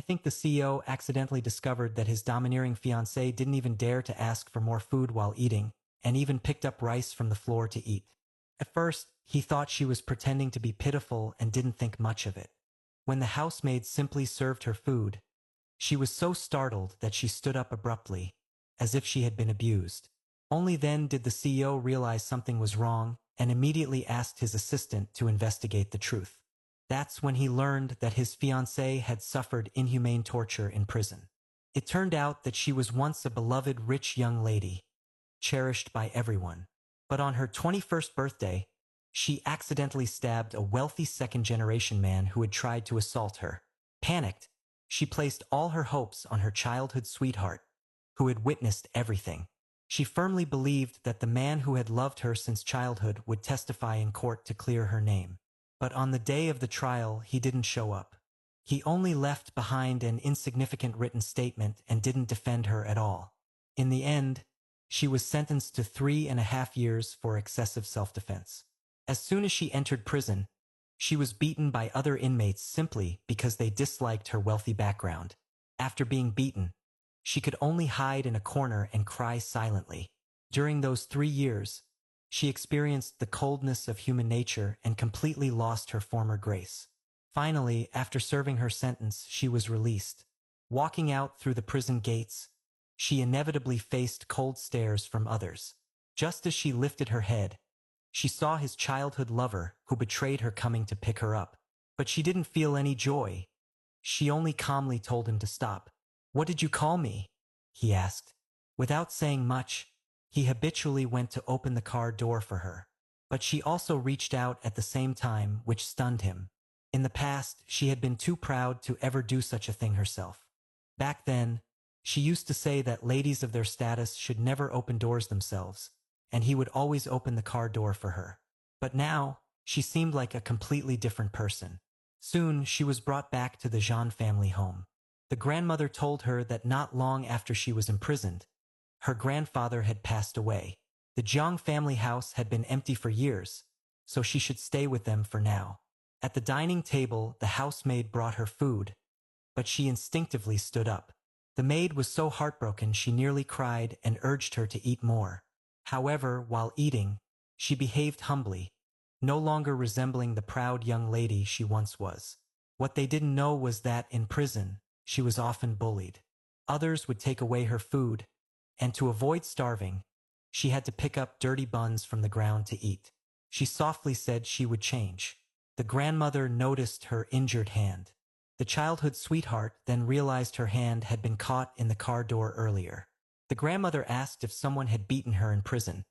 think the CEO accidentally discovered that his domineering fiancée didn't even dare to ask for more food while eating, and even picked up rice from the floor to eat. At first, he thought she was pretending to be pitiful and didn't think much of it. When the housemaid simply served her food, she was so startled that she stood up abruptly, as if she had been abused. Only then did the CEO realize something was wrong and immediately asked his assistant to investigate the truth. That's when he learned that his fiancée had suffered inhumane torture in prison. It turned out that she was once a beloved rich young lady, cherished by everyone. But on her 21st birthday, she accidentally stabbed a wealthy second-generation man who had tried to assault her. Panicked, she placed all her hopes on her childhood sweetheart, who had witnessed everything. She firmly believed that the man who had loved her since childhood would testify in court to clear her name. But on the day of the trial, he didn't show up. He only left behind an insignificant written statement and didn't defend her at all. In the end, she was sentenced to 3.5 years for excessive self-defense. As soon as she entered prison, she was beaten by other inmates simply because they disliked her wealthy background. After being beaten, she could only hide in a corner and cry silently. During those 3 years, she experienced the coldness of human nature and completely lost her former grace. Finally, after serving her sentence, she was released. Walking out through the prison gates, she inevitably faced cold stares from others. Just as she lifted her head, she saw his childhood lover who betrayed her coming to pick her up. But she didn't feel any joy. She only calmly told him to stop. "What did you call me?" he asked. Without saying much, he habitually went to open the car door for her. But she also reached out at the same time, which stunned him. In the past, she had been too proud to ever do such a thing herself. Back then, she used to say that ladies of their status should never open doors themselves, and he would always open the car door for her. But now, she seemed like a completely different person. Soon, she was brought back to the Jean family home. The grandmother told her that not long after she was imprisoned, her grandfather had passed away. The Jiang family house had been empty for years, so she should stay with them for now. At the dining table, the housemaid brought her food, but she instinctively stood up. The maid was so heartbroken she nearly cried and urged her to eat more. However, while eating, she behaved humbly, no longer resembling the proud young lady she once was. What they didn't know was that in prison, she was often bullied. Others would take away her food, and to avoid starving, she had to pick up dirty buns from the ground to eat. She softly said she would change. The grandmother noticed her injured hand. The childhood sweetheart then realized her hand had been caught in the car door earlier. The grandmother asked if someone had beaten her in prison,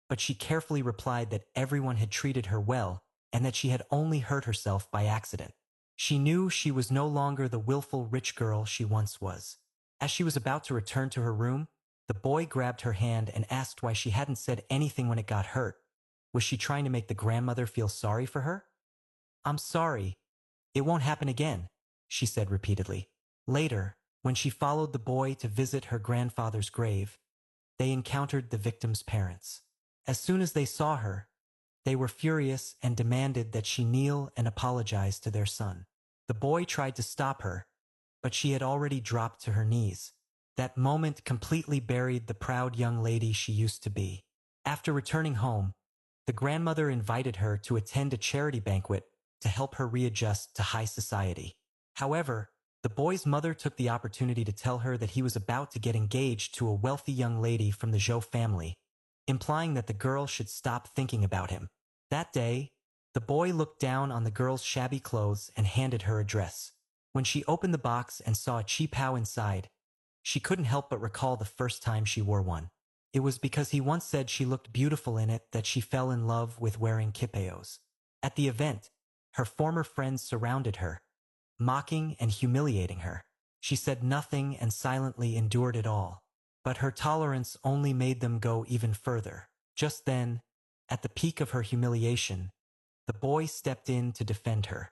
but she carefully replied that everyone had treated her well and that she had only hurt herself by accident. She knew she was no longer the willful rich girl she once was. As she was about to return to her room, the boy grabbed her hand and asked why she hadn't said anything when it got hurt. Was she trying to make the grandmother feel sorry for her? "I'm sorry. It won't happen again," she said repeatedly. Later, when she followed the boy to visit her grandfather's grave, they encountered the victim's parents. As soon as they saw her, they were furious and demanded that she kneel and apologize to their son. The boy tried to stop her, but she had already dropped to her knees. That moment completely buried the proud young lady she used to be. After returning home, the grandmother invited her to attend a charity banquet to help her readjust to high society. However, the boy's mother took the opportunity to tell her that he was about to get engaged to a wealthy young lady from the Zhou family, implying that the girl should stop thinking about him. That day, the boy looked down on the girl's shabby clothes and handed her a dress. When she opened the box and saw a qipao inside, she couldn't help but recall the first time she wore one. It was because he once said she looked beautiful in it that she fell in love with wearing qipaos. At the event, her former friends surrounded her, mocking and humiliating her. She said nothing and silently endured it all. But her tolerance only made them go even further. Just then, at the peak of her humiliation, the boy stepped in to defend her.